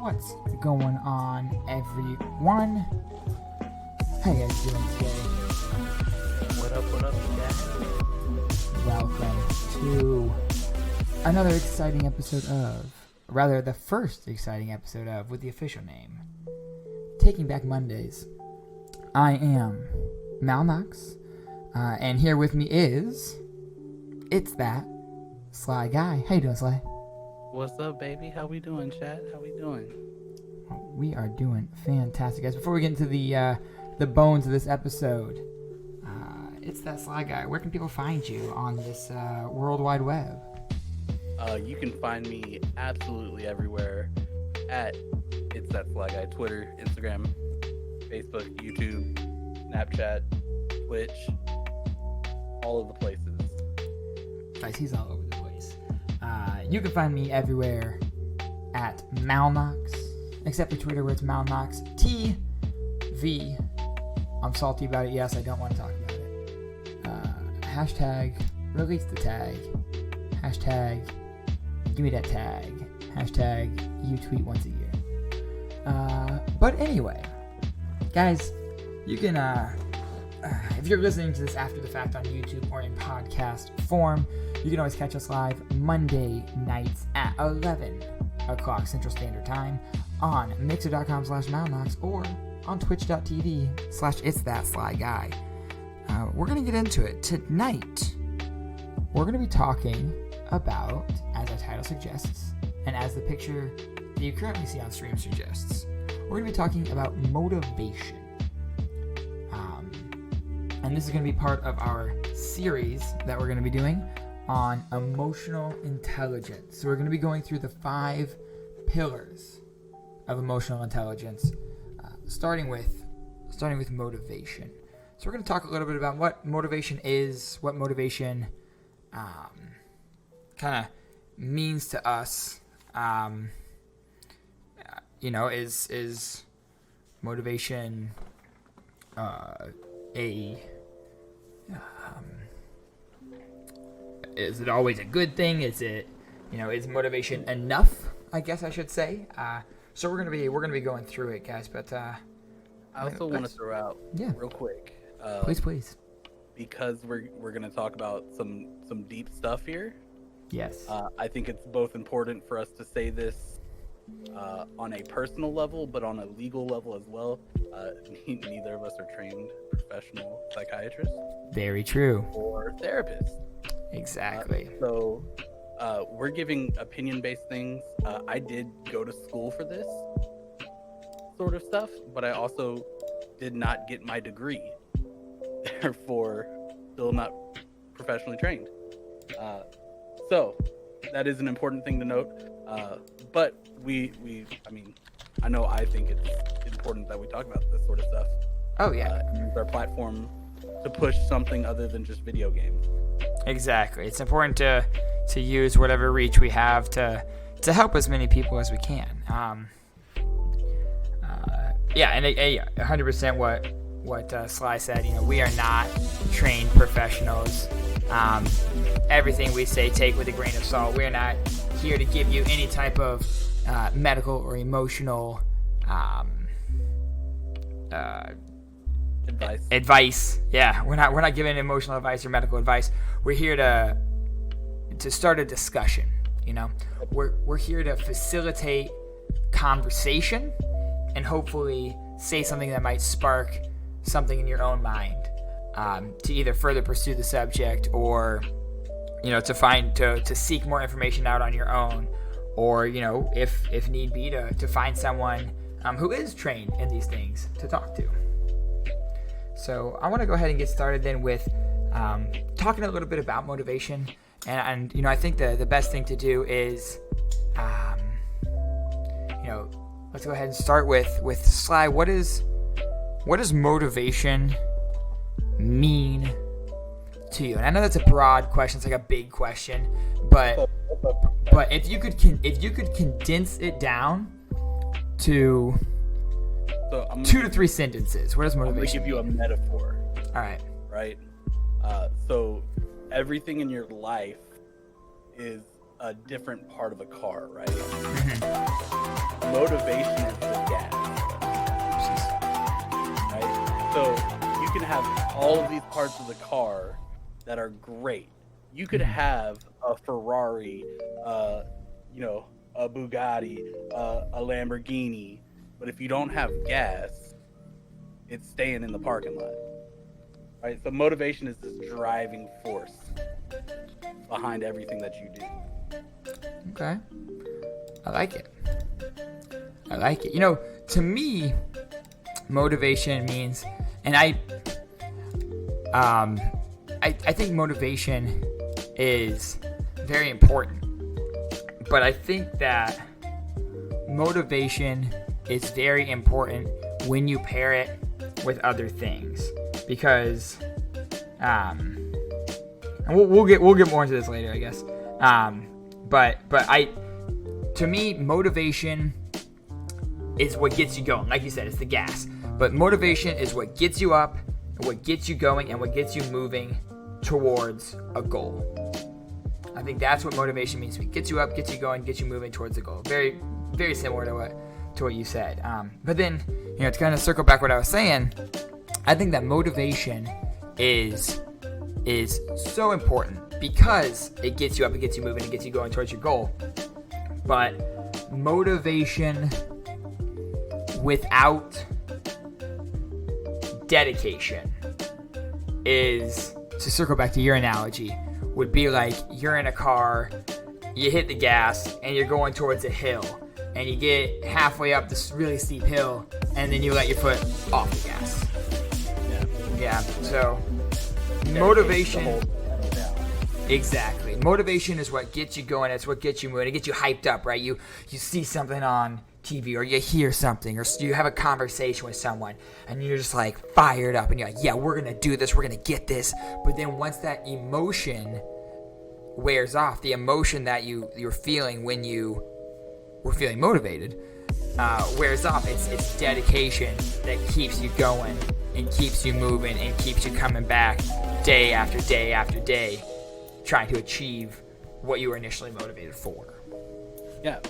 What's going on, everyone? How you guys doing today? What up, guys? Welcome to another exciting episode of, rather the first exciting episode of, with the official name, Taking Back Mondays. I am Malnoxx, and here with me is, it's that Sly Guy. How you doing, Sly? What's up, baby? How we doing, chat? How we doing? We are doing fantastic, guys. Before we get into the bones of this episode, it's that Sly Guy. Where can people find you on this World Wide Web? You can find me absolutely everywhere at It's That Sly Guy. Twitter, Instagram, Facebook, YouTube, Snapchat, Twitch, all of the places. Guys, he's all over the place. You can find me everywhere at Malnoxx, except for Twitter where it's Malnoxx TV. I'm salty about it. Yes, I don't want to talk about it. Hashtag release the tag. Hashtag give me that tag. Hashtag you tweet once a year. But anyway, guys, you can, if you're listening to this after the fact on YouTube or in podcast form, you can always catch us live Monday nights at 11 o'clock Central Standard Time on mixer.com/Malnoxx or on twitch.tv/itsthatslyguy. We're going to get into it. Tonight, we're going to be talking about, as our title suggests, and as the picture that you currently see on stream suggests, we're going to be talking about motivation. And this is going to be part of our series that we're going to be doing on emotional intelligence. So we're going to be going through the 5 pillars of emotional intelligence, starting with motivation. So we're going to talk a little bit about what motivation is, what motivation kind of means to us. Is motivation is it always a good thing? Is it, is motivation enough? I guess I should say. So we're gonna be going through it, guys. But I also want to throw out real quick. Please. Because we're gonna talk about some deep stuff here. Yes. I think it's both important for us to say this on a personal level, but on a legal level as well. Neither of us are trained professional psychiatrists. Very true. Or therapists. Exactly. So we're giving opinion-based things. I did go to school for this sort of stuff, but I also did not get my degree. Therefore, still not professionally trained. So that is an important thing to note. But I think it's important that we talk about this sort of stuff. Oh yeah. Use our platform to push something other than just video games. Exactly. It's important to use whatever reach we have to help as many people as we can. And 100% what Sly said. We are not trained professionals. Everything we say, take with a grain of salt. We're not here to give you any type of medical or emotional advice. Yeah, we're not giving emotional advice or medical advice. We're here to start a discussion. We're here to facilitate conversation and hopefully say something that might spark something in your own mind, to either further pursue the subject or to seek more information out on your own, or if need be to find someone who is trained in these things to talk to. So I want to go ahead and get started then with talking a little bit about motivation, and I think the best thing to do is let's go ahead and start with Sly. What does motivation mean to you? And I know that's a broad question. It's like a big question, but if you could condense it down to 2 to 3 sentences, what does motivation mean? I'm gonna give you a metaphor. All right. Right. So everything in your life is a different part of a car, right? Mm-hmm. Motivation is the gas, right? So you can have all of these parts of the car that are great. You could have a Ferrari, you know, a Bugatti, a Lamborghini, but if you don't have gas, it's staying in the parking lot, right? So motivation is this driving force behind everything that you do. Okay. I like it. You know, to me, motivation means, and I think motivation is very important, but I think that motivation is very important when you pair it with other things, because and we'll get more into this later, I guess. But to me, motivation is what gets you going. Like you said, it's the gas. But motivation is what gets you up, what gets you going, and what gets you moving towards a goal. I think that's what motivation means. It gets you up, gets you going, gets you moving towards a goal. Very, very similar to what you said. But then, you know, to kind of circle back what I was saying, I think that motivation is so important because it gets you up, it gets you moving, it gets you going towards your goal. But motivation without dedication is, to circle back to your analogy, would be like you're in a car, you hit the gas, and you're going towards a hill, and you get halfway up this really steep hill, and then you let your foot off the gas. Yeah. So motivation. Exactly. Motivation is what gets you going. It's what gets you moving. It gets you hyped up, right? You see something on TV, or you hear something, or you have a conversation with someone, and you're just like fired up, and you're like, yeah, we're gonna do this, we're gonna get this. But then once that emotion wears off, the emotion that you're feeling when you were feeling motivated wears off. It's dedication that keeps you going and keeps you moving and keeps you coming back day after day after day, trying to achieve what you were initially motivated for. Yeah,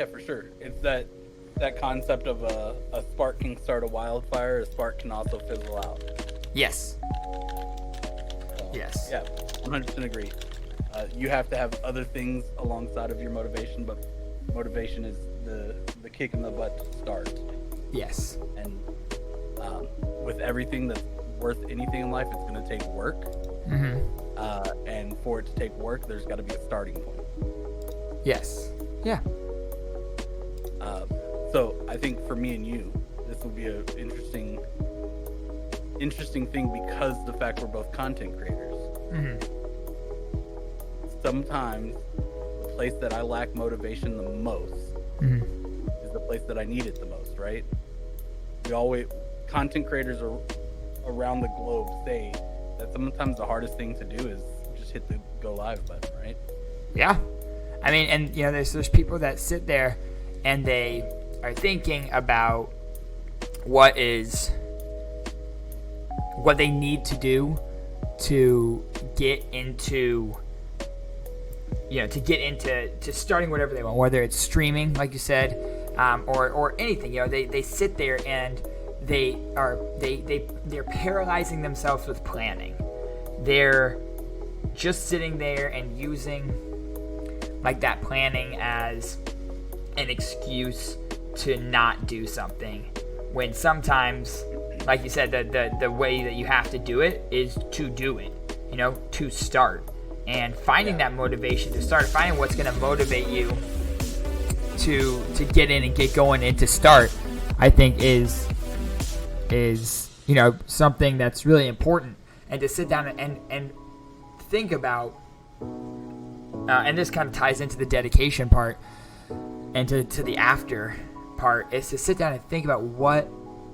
for sure. It's that concept of a spark can start a wildfire, a spark can also fizzle out. Yes. Yes. Yeah, 100% agree. You have to have other things alongside of your motivation, but motivation is the kick in the butt to start. Yes. And with everything that's worth anything in life, it's going to take work. Mm-hmm. And for it to take work, there's got to be a starting point. Yes. Yeah. So I think for me and you, this will be an interesting thing because the fact we're both content creators. Mm-hmm. Sometimes the place that I lack motivation the most is the place that I need it the most, right? Content creators around the globe say that sometimes the hardest thing to do is just hit the go live button, right? Yeah. I mean, and you know, there's people that sit there and they are thinking about what they need to do to get into, you know, to starting whatever they want, whether it's streaming, like you said, or anything. You know, they sit there and they're paralyzing themselves with planning. They're just sitting there and using like that planning as an excuse to not do something, when sometimes, like you said, the way that you have to do it is to do it, you know, to start. And finding that motivation to start, finding what's going to motivate you to get in and get going and to start, I think is you know, something that's really important. And to sit down and think about, and this kind of ties into the dedication part and to the after part, is to sit down and think about what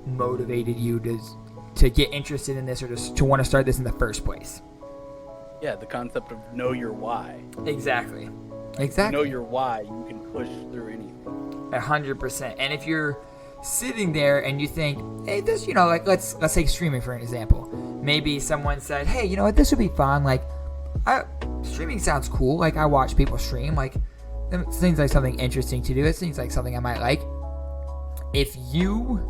motivated you to get interested in this, or to want to start this in the first place. Yeah, the concept of know your why. Exactly. Know your why, you can push through anything. 100%. And if you're sitting there and you think, hey, this, you know, like let's take streaming for an example. Maybe someone said, hey, you know what, this would be fun. Like, streaming sounds cool. Like, I watch people stream. Like, it seems like something interesting to do. It seems like something I might like. If you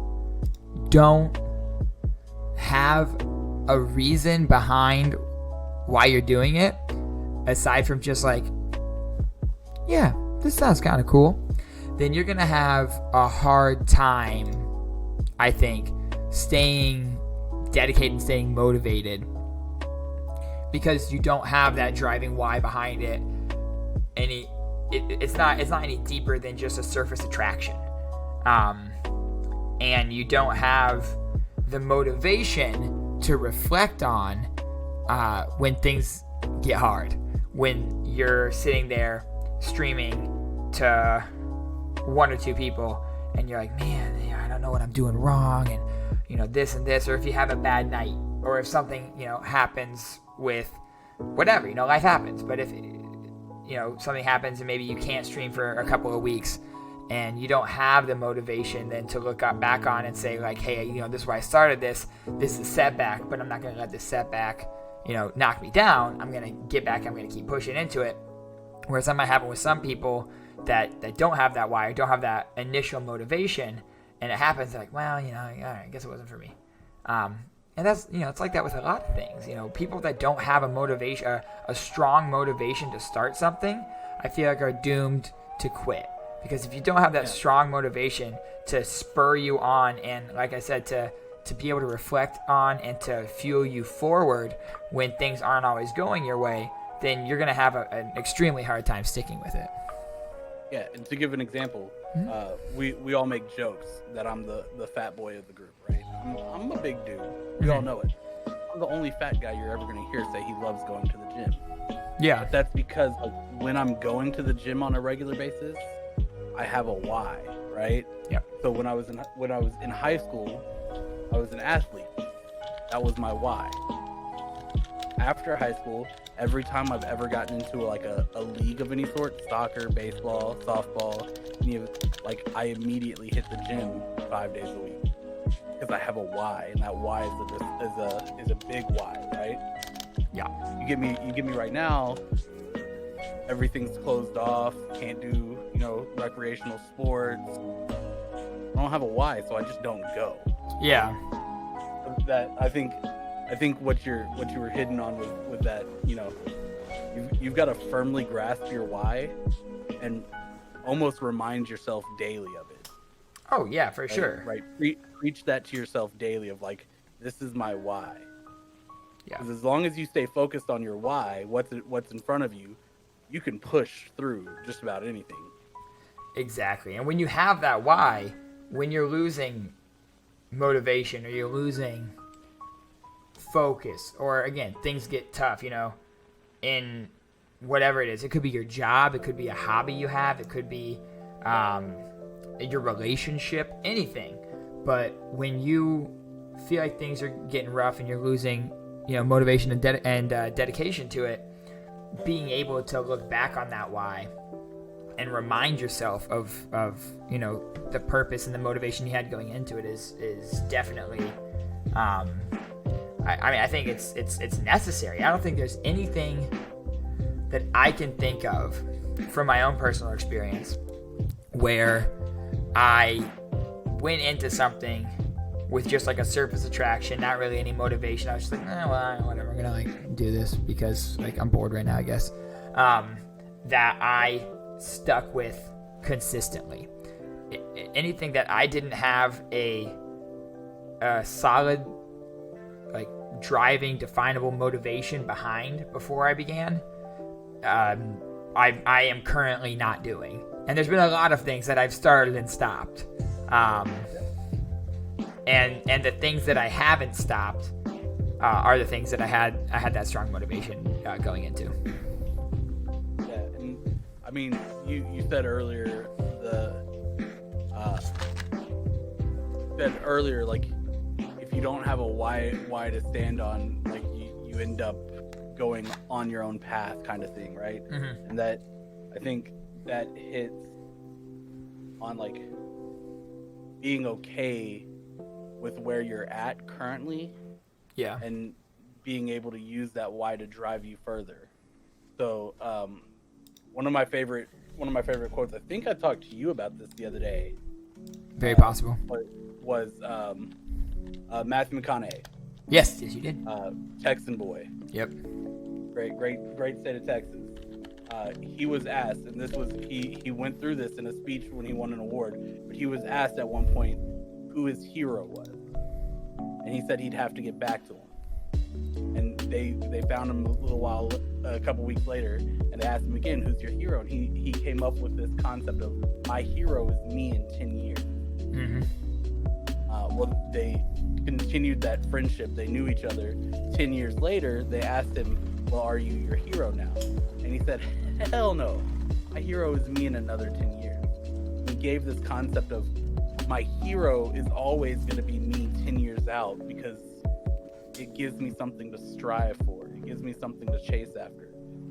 don't have a reason behind why you're doing it, aside from just like, yeah, this sounds kind of cool, then you're going to have a hard time, I think, staying dedicated and staying motivated, because you don't have that driving why behind it. It's not any deeper than just a surface attraction. And you don't have the motivation to reflect on when things get hard. When you're sitting there streaming to 1 or 2 people and you're like, man, I don't know what I'm doing wrong, and this and this, or if you have a bad night, or if something happens with whatever, life happens. But if something happens and maybe you can't stream for a couple of weeks, and you don't have the motivation then to look back on and say like, hey, this is why I started this is a setback, but I'm not going to let this setback knock me down. I'm going to get back. I'm going to keep pushing into it. Whereas that might happen with some people that don't have that why, or don't have that initial motivation, and it happens, like, well, all right, I guess it wasn't for me. And that's, it's like that with a lot of things. People that don't have a motivation, a strong motivation to start something, I feel like are doomed to quit. Because if you don't have that strong motivation to spur you on, and like I said, to be able to reflect on and to fuel you forward when things aren't always going your way, then you're going to have an extremely hard time sticking with it. Yeah, and to give an example, we all make jokes that I'm the fat boy of the group, right? I'm a big dude. We all know it. I'm the only fat guy you're ever going to hear say he loves going to the gym. Yeah. But that's because when I'm going to the gym on a regular basis, I have a why, right? Yeah. So when I was in high school, I was an athlete. That was my why. After high school, every time I've ever gotten into a league of any sort, soccer, baseball, softball, I immediately hit the gym 5 days a week because I have a why, and that why is a big why, right? Yeah. You get me right now. Everything's closed off. Can't do recreational sports. I don't have a why, so I just don't go. Yeah. That I think what you were hitting on with that, you've got to firmly grasp your why and almost remind yourself daily of it. Oh yeah, for sure. Right. Preach that to yourself daily of like, this is my why. Yeah. Because as long as you stay focused on your why, what's in front of you, you can push through just about anything. Exactly. And when you have that why, when you're losing motivation, or you're losing focus, or again, things get tough, in whatever it is. It could be your job, it could be a hobby you have, it could be your relationship, anything. But when you feel like things are getting rough and you're losing, motivation and dedication to it, being able to look back on that why and remind yourself of the purpose and the motivation you had going into it is definitely I think it's necessary. I don't think there's anything that I can think of from my own personal experience where I went into something with just like a surface attraction, not really any motivation. I was just like, whatever, I'm gonna do this because I'm bored right now, I guess. That I stuck with consistently. Anything that I didn't have a solid, driving, definable motivation behind before I began, I am currently not doing. And there's been a lot of things that I've started and stopped. And the things that I haven't stopped are the things that I had that strong motivation going into. Yeah, and I mean, you said earlier if you don't have a why to stand on, you end up going on your own path, kind of thing, right? Mm-hmm. And that I think that hits on being okay with where you're at currently, yeah, and being able to use that why to drive you further. So one of my favorite quotes. I think I talked to you about this the other day. Very possible. Was Matthew McConaughey. Yes, you did. Texan boy. Yep. Great state of Texas. He was asked, and this was he went through this in a speech when he won an award, but he was asked at one point who his hero was, and he said he'd have to get back to him. And they found him a couple weeks later, and they asked him again, who's your hero? And he came up with this concept of, my hero is me in 10 years. Mm-hmm. Well, they continued that friendship. They knew each other. 10 years later, they asked him, well, are you your hero now? And he said, hell no. My hero is me in another 10 years. He gave this concept of, my hero is always going to be me 10 years out, because it gives me something to strive for. It gives me something to chase after.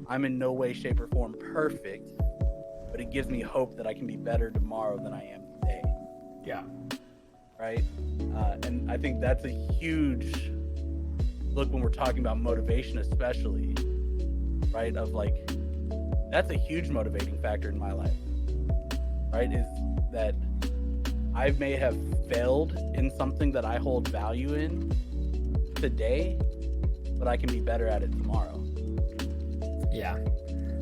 I'm in no way, shape, or form perfect, but it gives me hope that I can be better tomorrow than I am today. Yeah. Right? And I think that's a huge look when we're talking about motivation, especially, right? Of like, that's a huge motivating factor in my life, right? Is that I may have failed in something that I hold value in today, but I can be better at it tomorrow. Yeah.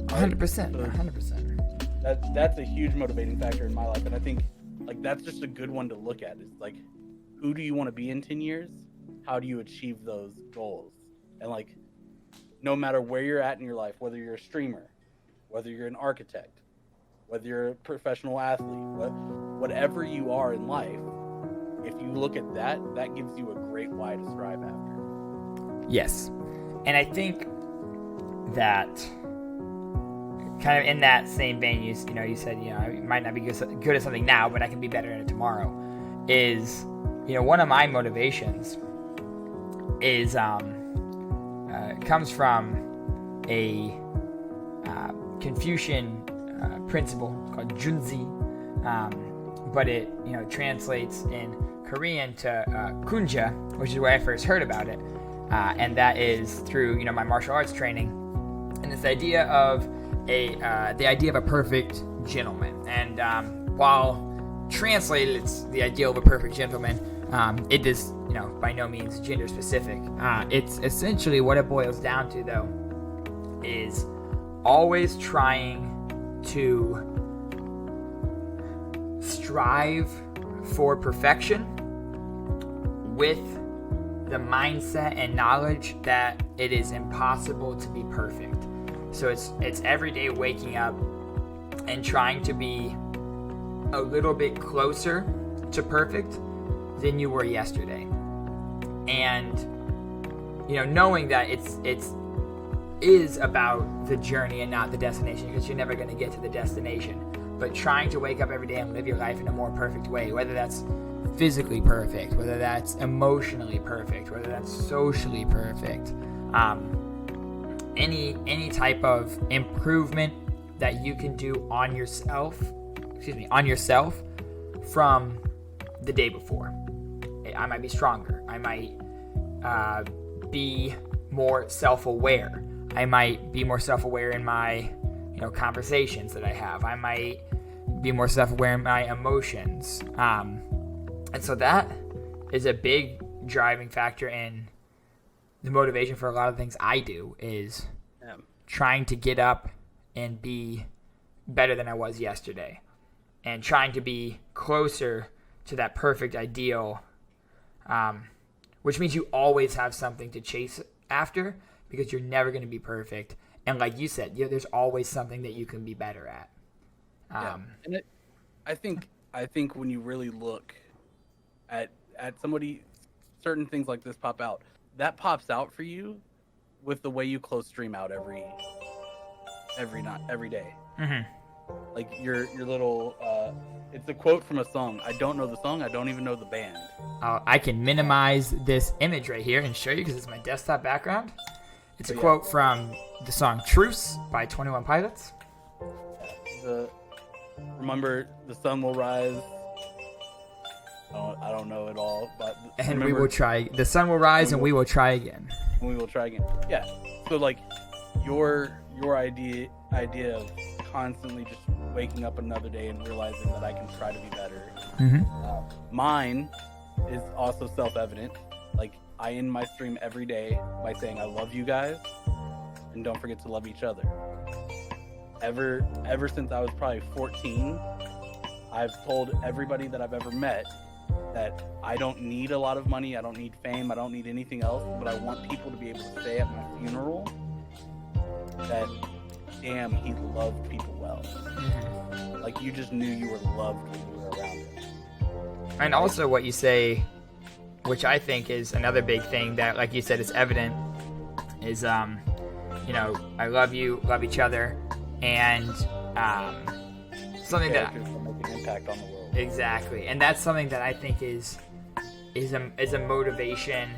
100%. 100%. That's a huge motivating factor in my life. And I think like that's just a good one to look at. It's like, who do you want to be in 10 years? How do you achieve those goals? And like, no matter where you're at in your life, whether you're a streamer, whether you're an architect, whether you're a professional athlete, whatever you are in life, if you look at that, that gives you a great why to strive after. Yes. And I think that kind of in that same vein, you said, I might not be good at something now, but I can be better at it tomorrow, is, one of my motivations is, comes from a Confucian principle called Junzi, but it, translates in Korean to kunja, which is where I first heard about it, and that is through, my martial arts training, and it's the idea of a perfect gentleman. And while translated, it's the ideal of a perfect gentleman. It is, by no means gender specific. It's essentially what it boils down to, though, is always trying to strive for perfection with the mindset and knowledge that it is impossible to be perfect. So it's every day waking up and trying to be a little bit closer to perfect than you were yesterday. And knowing that it's about the journey and not the destination, because you're never going to get to the destination, but trying to wake up every day and live your life in a more perfect way, whether that's physically perfect, whether that's emotionally perfect, whether that's socially perfect, any type of improvement that you can do on yourself from the day before. I might be stronger. I might be more self-aware. I might be more self-aware in my conversations that I have. I might be more self-aware in my emotions. And so that is a big driving factor in the motivation for a lot of things I do, is trying to get up and be better than I was yesterday, and trying to be closer to that perfect ideal, which means you always have something to chase after, because you're never going to be perfect. And like you said, there's always something that you can be better at. And I think when you really look at somebody, certain things like this pop out. That pops out for you with the way you close stream out every day. Mm-hmm. Like your little, it's a quote from a song. I don't know the song. I don't even know the band. I can minimize this image right here and show you because it's my desktop background. It's a quote from the song Truce by 21 Pilots. Remember, the sun will rise. I don't know it all, but and we will try. The sun will rise, and we will try again. And we will try again. Yeah. So like, your idea of constantly just waking up another day and realizing that I can try to be better. Mine is also self-evident. Like, I end my stream every day by saying I love you guys and don't forget to love each other. Ever since I was probably 14, I've told everybody that I've ever met that I don't need a lot of money, I don't need fame, I don't need anything else, but I want people to be able to say at my funeral that, damn, he loved people well. Like, you just knew you were loved when you were around him. And also what you say, which I think is another big thing that, like you said, is evident, is, you know, I love you, love each other, and something that make an impact on the world. Exactly, and that's something that I think is a motivation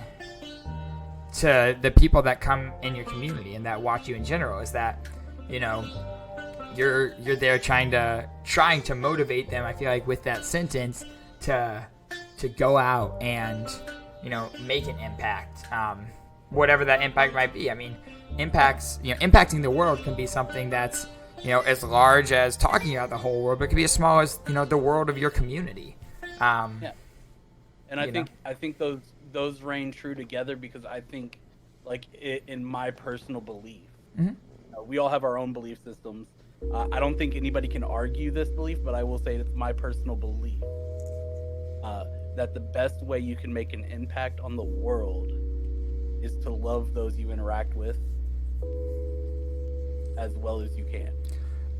to the people that come in your community and that watch you in general. Is that, you know, you're there trying to motivate them. I feel like with that sentence to go out and, you know, make an impact, whatever that impact might be. I mean, impacting the world can be something that's, you know, as large as talking about the whole world, but it can be as small as, you know, the world of your community. Yeah, and I think those reign true together, because I think, like, in my personal belief, we all have our own belief systems. I don't think anybody can argue this belief, but I will say it's my personal belief that the best way you can make an impact on the world is to love those you interact with as well as you can.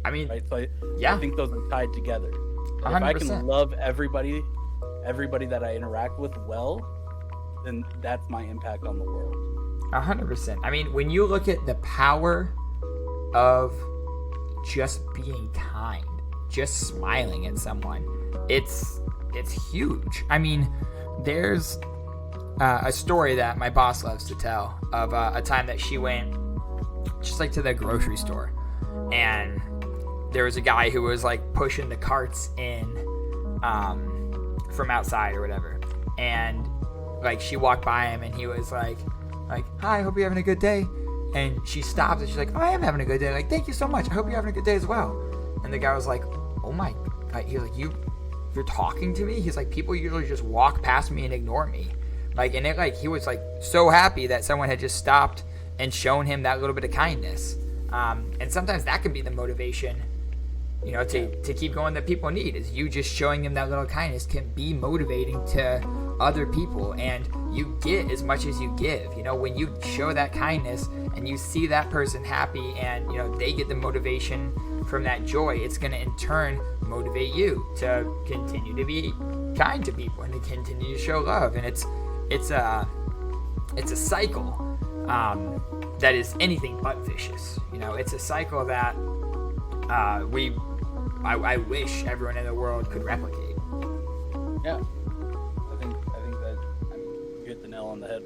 I mean, right? So I think those are tied together. If I can love everybody that I interact with well, then that's my impact on the world. 100%. I mean, when you look at the power of just being kind, just smiling at someone, it's huge. I mean, there's a story that my boss loves to tell of a time that she went just like to the grocery store, and there was a guy who was like pushing the carts in from outside or whatever, and like she walked by him and he was like, hi, hope you're having a good day. And she stopped and she's like, oh, I am having a good day. Like, thank you so much. I hope you're having a good day as well. And the guy was like, oh my God. He was like, you're talking to me? He's like, people usually just walk past me and ignore me. Like, and it, like, he was like so happy that someone had just stopped and shown him that little bit of kindness. And sometimes that can be the motivation, you know, to keep going that people need, is you just showing them that little kindness can be motivating to other people, and you get as much as you give. You know, when you show that kindness and you see that person happy and, you know, they get the motivation from that joy, it's going to in turn motivate you to continue to be kind to people and to continue to show love. And it's a cycle that is anything but vicious. You know, it's a cycle that I wish everyone in the world could replicate. Yeah, I think that you hit the nail on the head.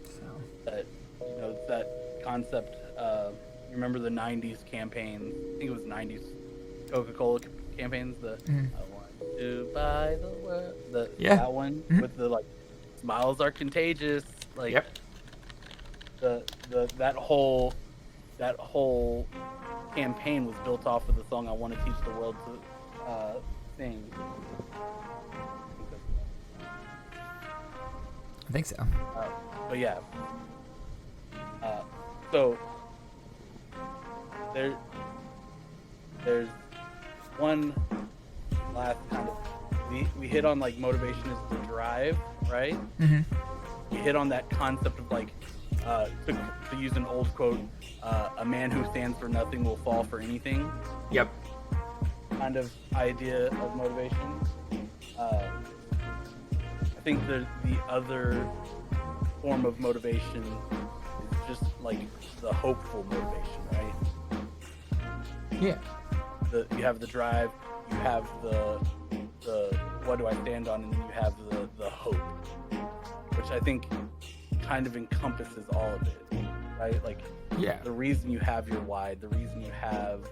So that, you know, that concept. You remember the '90s campaigns? I think it was '90s Coca-Cola campaigns. I want to buy the world. That one with the like, smiles are contagious. Like, that whole campaign was built off of the song "I Want to Teach the World to Sing." I think so. But yeah. So there's one last kind of, we hit on, like, motivation is the drive, right? Mm-hmm. We hit on that concept of, like, to use an old quote, a man who stands for nothing will fall for anything. Yep. Kind of idea of motivation. I think the other form of motivation is just like the hopeful motivation, right? Yeah. You have the drive, you have the what do I stand on, and then you have the hope, which I think kind of encompasses all of it, right? Like, the reason you have your why, the reason you have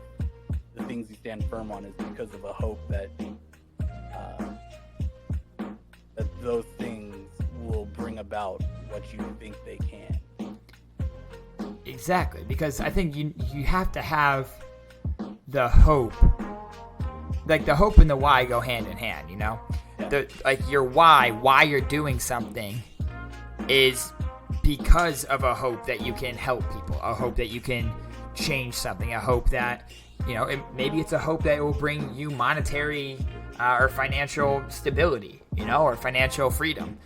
the things you stand firm on, is because of a hope that that those things will bring about what you think they can. Exactly, because I think you have to have the hope. Like, the hope and the why go hand in hand, you know? Like, your why you're doing something is because of a hope that you can help people, a hope that you can change something, a hope that, you know, maybe it's a hope that it will bring you monetary or financial stability, you know, or financial freedom.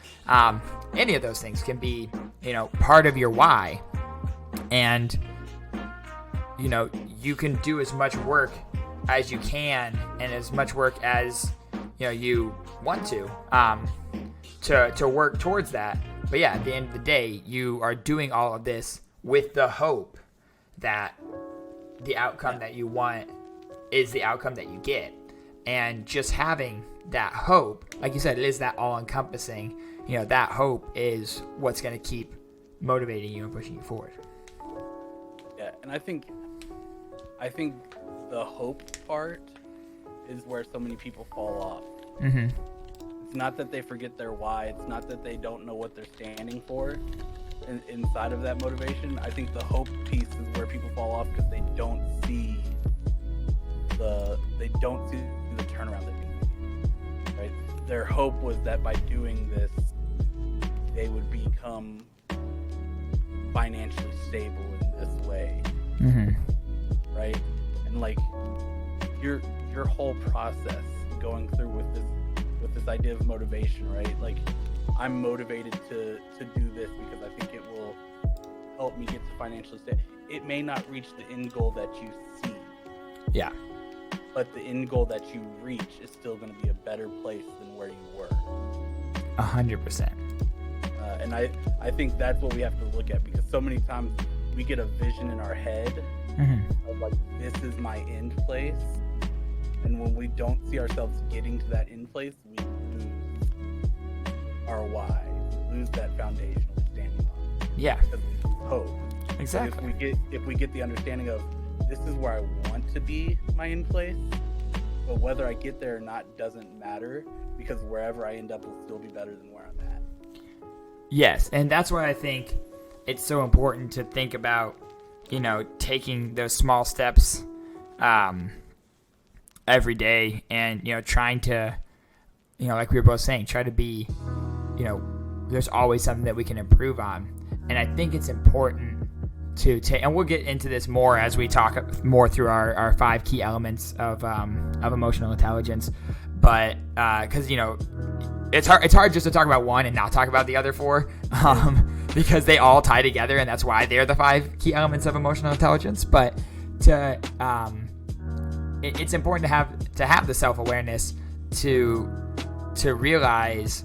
Any of those things can be, you know, part of your why. And, you know, you can do as much work as you can and as much work as, you know, you want to work towards that. But yeah, at the end of the day, you are doing all of this with the hope that the outcome that you want is the outcome that you get. And just having that hope, like you said, it is that all-encompassing, you know, that hope is what's going to keep motivating you and pushing you forward. Yeah, and I think the hope part is where so many people fall off. Mm-hmm. It's not that they forget their why. It's not that they don't know what they're standing for inside of that motivation. I think the hope piece is where people fall off because they don't see the turnaround that they need. Right? Their hope was that by doing this, they would become financially stable in this way. Mm-hmm. Right? And like your whole process going through with this idea of motivation, right? Like, I'm motivated to do this because I think it will help me get to financially stable. It may not reach the end goal that you see. Yeah. But the end goal that you reach is still going to be a better place than where you were. 100%. And I think that's what we have to look at, because so many times we get a vision in our head Mm-hmm. of like, this is my end place. And when we don't see ourselves getting to that end place, we lose our why, we lose that foundation we're standing on. Yeah. Because we lose hope. Exactly. But if we get the understanding of, this is where I want to be, my end place, but whether I get there or not doesn't matter, because wherever I end up will still be better than where I'm at. Yes, and that's why I think it's so important to think about, you know, taking those small steps every day, and, you know, trying to, you know, like we were both saying, try to be, you know, there's always something that we can improve on. And I think it's important to take, and we'll get into this more as we talk more through our 5 key elements of emotional intelligence. But because, you know, it's hard just to talk about one and not talk about the other 4, because they all tie together, and that's why they're the 5 key elements of emotional intelligence. But it's important to have the self-awareness to realize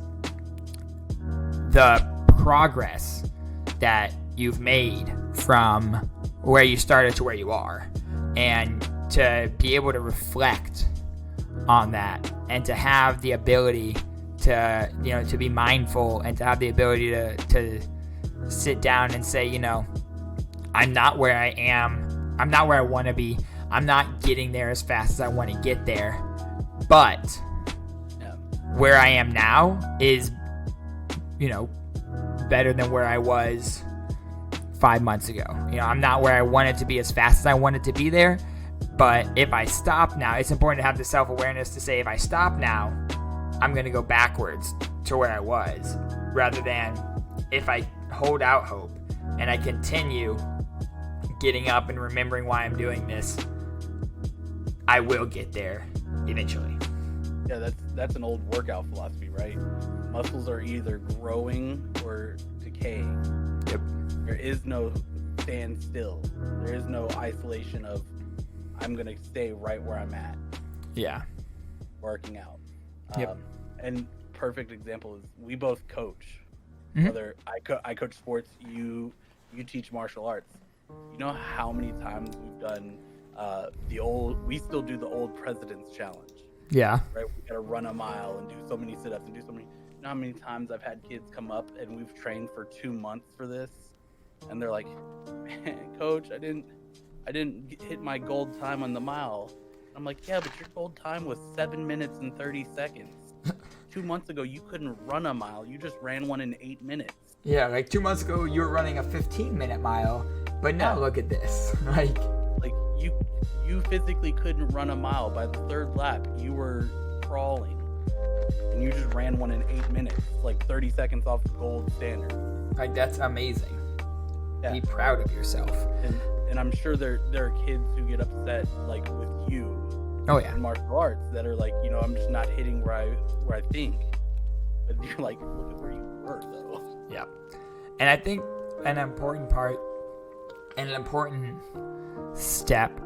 the progress that you've made from where you started to where you are, and to be able to reflect on that, and to have the ability to, you know, to be mindful, and to have the ability to sit down and say, you know, I'm not where I am, I'm not where I want to be, I'm not getting there as fast as I want to get there, but where I am now is, you know, better than where I was 5 months ago. You know, I'm not where I wanted to be as fast as I wanted to be there, but if I stop now, it's important to have the self-awareness to say, if I stop now, I'm going to go backwards to where I was, rather than if I hold out hope and I continue getting up and remembering why I'm doing this, I will get there eventually. Yeah, that's an old workout philosophy, right? Muscles are either growing or decaying. Yep. There is no stand still. There is no isolation of, I'm going to stay right where I'm at. Yeah. Working out. Yep. And perfect example is, we both coach. Mm-hmm. Whether I coach sports, you teach martial arts. You know how many times we've done we still do the old President's Challenge. Yeah. Right? We got to run a mile and do so many sit-ups and do so many. You know how many times I've had kids come up and we've trained for 2 months for this, and they're like, "Man, Coach, I didn't hit my gold time on the mile." I'm like, "Yeah, but your gold time was 7 minutes and 30 seconds. 2 months ago, you couldn't run a mile. You just ran one in 8 minutes." Yeah, like 2 months ago, you were running a 15-minute mile, But now look at this. Like you physically couldn't run a mile. By the third lap, you were crawling, and you just ran one in 8 minutes, like 30 seconds off the gold standard. Like, that's amazing. Yeah. Be proud of yourself. And I'm sure there are kids who get upset, like, with you. Oh yeah. In martial arts that are like, I'm just not hitting where I think. But you're like, look at where you were though. Yeah. And I think an important part and an important step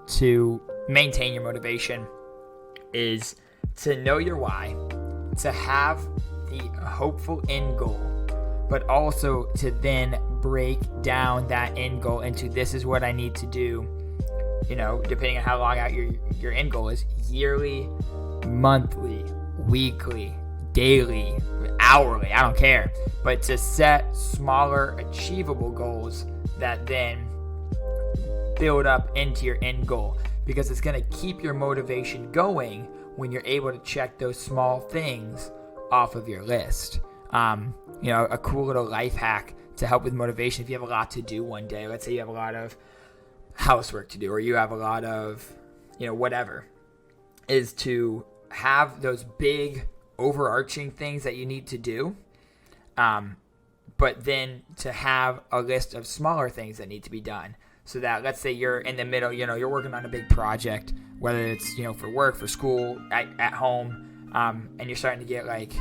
to maintain your motivation is to know your why, to have the hopeful end goal, but also to then break down that end goal into, this is what I need to do, depending on how long out your end goal is, yearly, monthly, weekly, daily, hourly, I don't care, but to set smaller achievable goals that then build up into your end goal, because it's going to keep your motivation going when you're able to check those small things off of your list. A cool little life hack to help with motivation, if you have a lot to do one day, let's say you have a lot of housework to do, or you have a lot of, whatever, is to have those big overarching things that you need to do, but then to have a list of smaller things that need to be done. So that, let's say you're in the middle, you're working on a big project, whether it's, for work, for school, at home, and you're starting to get like,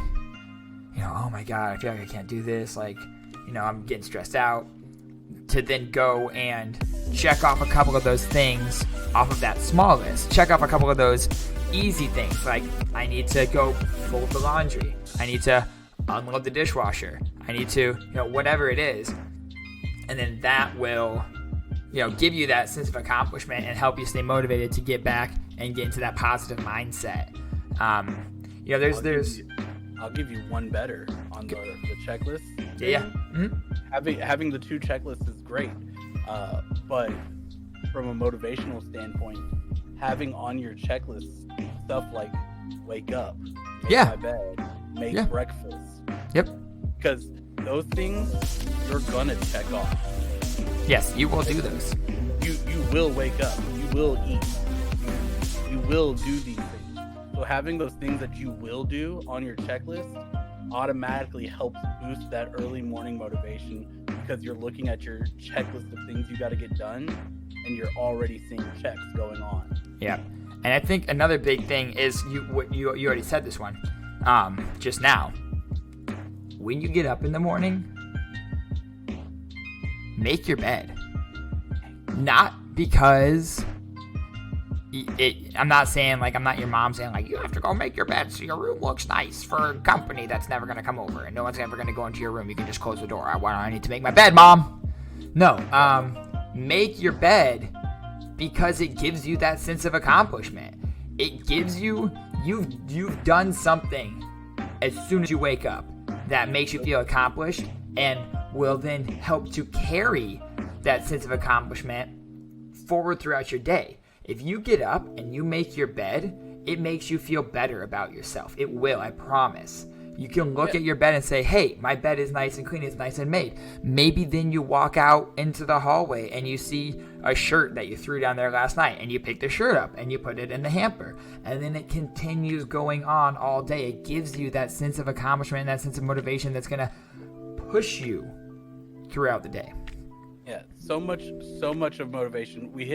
oh my God, I feel like I can't do this. Like, I'm getting stressed out. To then go and check off a couple of those things off of that small list. Check off a couple of those easy things. Like, I need to go fold the laundry. I need to unload the dishwasher. I need to, whatever it is. And then that will, give you that sense of accomplishment and help you stay motivated to get back and get into that positive mindset. I'll give you one better on the checklist. Yeah. Mm-hmm. Having the 2 checklists is great, but from a motivational standpoint, having on your checklist stuff like wake up, make my bed, make breakfast. Yep. Because those things you're gonna check off. Yes, you will do those. You will wake up. You will eat. You will do these things. So having those things that you will do on your checklist automatically helps boost that early morning motivation, because you're looking at your checklist of things you got to get done and you're already seeing checks going on. Yeah. And I think another big thing is you already said this one just now. When you get up in the morning, make your bed. Not because I'm not saying, like, I'm not your mom saying, like, you have to go make your bed so your room looks nice for a company that's never going to come over and no one's ever going to go into your room. You can just close the door. Why don't I need to make my bed, Mom? No. Make your bed because it gives you that sense of accomplishment. It gives you, you've done something as soon as you wake up that makes you feel accomplished and will then help to carry that sense of accomplishment forward throughout your day. If you get up and you make your bed, it makes you feel better about yourself. It will, I promise. You can look at your bed and say, hey, my bed is nice and clean, it's nice and made. Maybe then you walk out into the hallway and you see a shirt that you threw down there last night and you pick the shirt up and you put it in the hamper. And then it continues going on all day. It gives you that sense of accomplishment and that sense of motivation that's going to push you throughout the day. Yeah, so much of motivation. We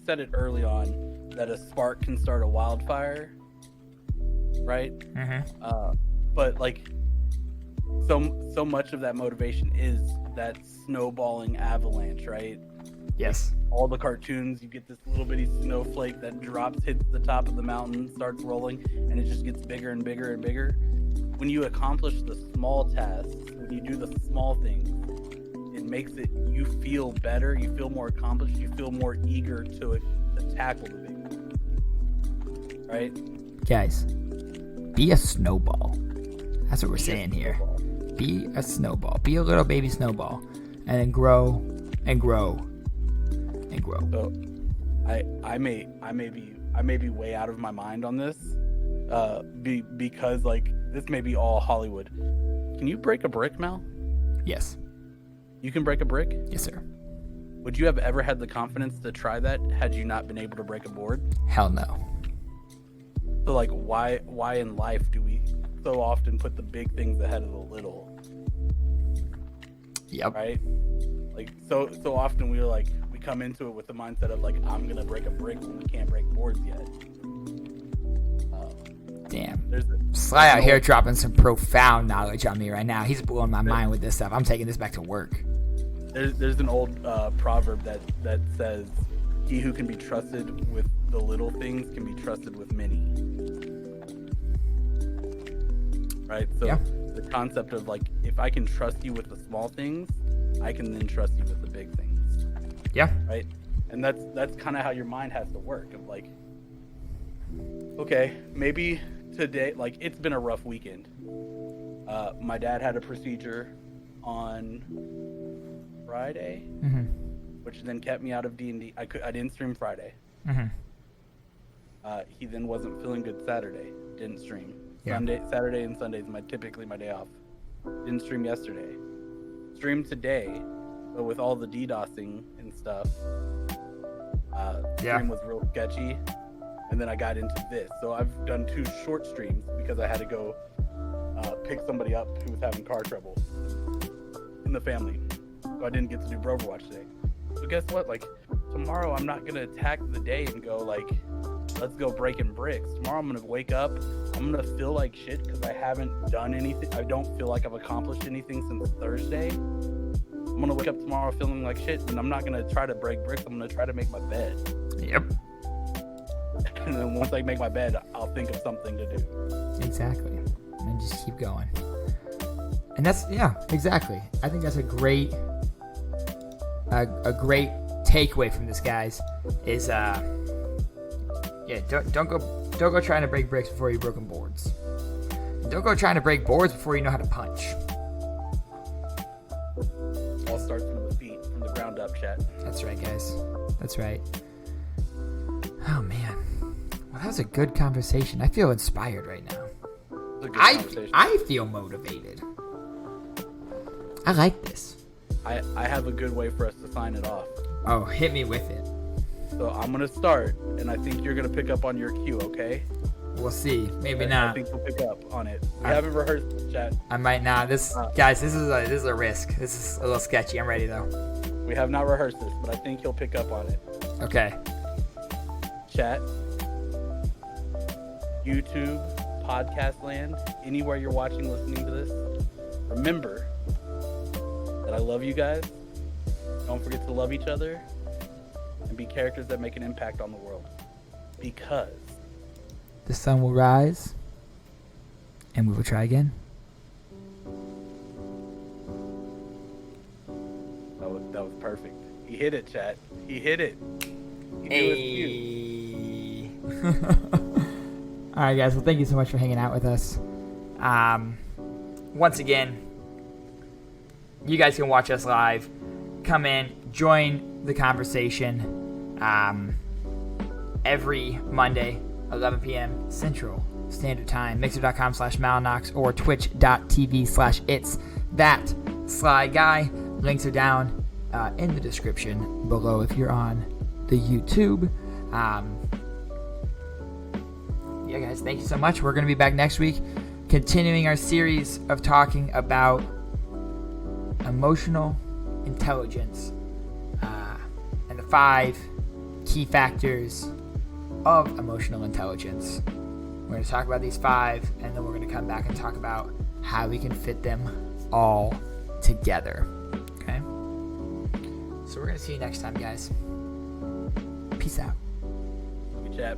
said it early on that a spark can start a wildfire, right? Mm-hmm. But like, so much of that motivation is that snowballing avalanche, right? Yes. Like, all the cartoons, you get this little bitty snowflake that drops, hits the top of the mountain, starts rolling, and it just gets bigger and bigger and bigger. When you accomplish the small tasks, when you do the small things, it makes you feel better, you feel more accomplished, you feel more eager to tackle the big thing. Right? Guys, be a snowball. That's what we're saying here. Be a snowball. Be a little baby snowball. And then grow and grow and grow. So I may be way out of my mind on this. Because like this may be all Hollywood. Can you break a brick, Mal? Yes. You can break a brick? Yes, sir. Would you have ever had the confidence to try that had you not been able to break a board? Hell no. So like, why in life do we so often put the big things ahead of the little? Yep. Right? Like so often we come into it with the mindset of like, I'm gonna break a brick when we can't break boards yet. Damn. There's Sly out here dropping some profound knowledge on me right now. He's blowing my mind with this stuff. I'm taking this back to work. There's an old proverb that says, "He who can be trusted with the little things can be trusted with many." Right? So Yeah. the concept of like, if I can trust you with the small things, I can then trust you with the big things. Yeah. Right? And that's kind of how your mind has to work. Of like, okay, maybe today, like, it's been a rough weekend. My dad had a procedure on Friday, Mm-hmm. which then kept me out of D&D. I didn't stream Friday. Mm-hmm. He then wasn't feeling good Saturday. Didn't stream. Yeah. Saturday and Sunday is typically my day off. Didn't stream yesterday. Streamed today, but with all the DDoSing and stuff, stream was real sketchy. And then I got into this. So I've done 2 short streams because I had to go pick somebody up who was having car trouble in the family. So I didn't get to do Overwatch today. So guess what? Like, tomorrow I'm not going to attack the day and go like, let's go breaking bricks. Tomorrow I'm going to wake up. I'm going to feel like shit because I haven't done anything. I don't feel like I've accomplished anything since Thursday. I'm going to wake up tomorrow feeling like shit, and I'm not going to try to break bricks. I'm going to try to make my bed. Yep. And then once I make my bed, I'll think of something to do. Exactly. And just keep going. And that's, yeah, exactly. I think that's a great takeaway from this, guys, is don't go trying to break bricks before you've broken boards. Don't go trying to break boards before you know how to punch. All starts from the feet, from the ground up, chat. That's right, guys. That's right. Oh man. Well, that was a good conversation. I feel inspired right now. It was a good conversation. I feel motivated. I like this. I have a good way for us to sign it off. Oh, hit me with it. So I'm going to start, and I think you're going to pick up on your cue, okay? We'll see. Maybe I not. think we'll pick up on it. We haven't rehearsed this, chat. I might not. Guys, this is a risk. This is a little sketchy. I'm ready though. We have not rehearsed this, but I think he'll pick up on it. Okay. Chat, YouTube, podcast land, anywhere you're watching, listening to this, remember that I love you guys. Don't forget to love each other and be characters that make an impact on the world. Because the sun will rise and we will try again. that was perfect. He hit it, chat. He hit it. He knew his cue. All right, guys. Well, thank you so much for hanging out with us. Once again, you guys can watch us live. Come in, join the conversation every Monday, 11 p.m. Central Standard Time. Mixer.com/Malnoxx or Twitch.tv/It's That Sly Guy. Links are down in the description below if you're on the YouTube. Yeah, guys, thank you so much. We're going to be back next week, continuing our series of talking about emotional intelligence and the 5 key factors of emotional intelligence. We're going to talk about these 5, and then we're going to come back and talk about how we can fit them all together. Okay? So we're going to see you next time, guys. Peace out. Good chat.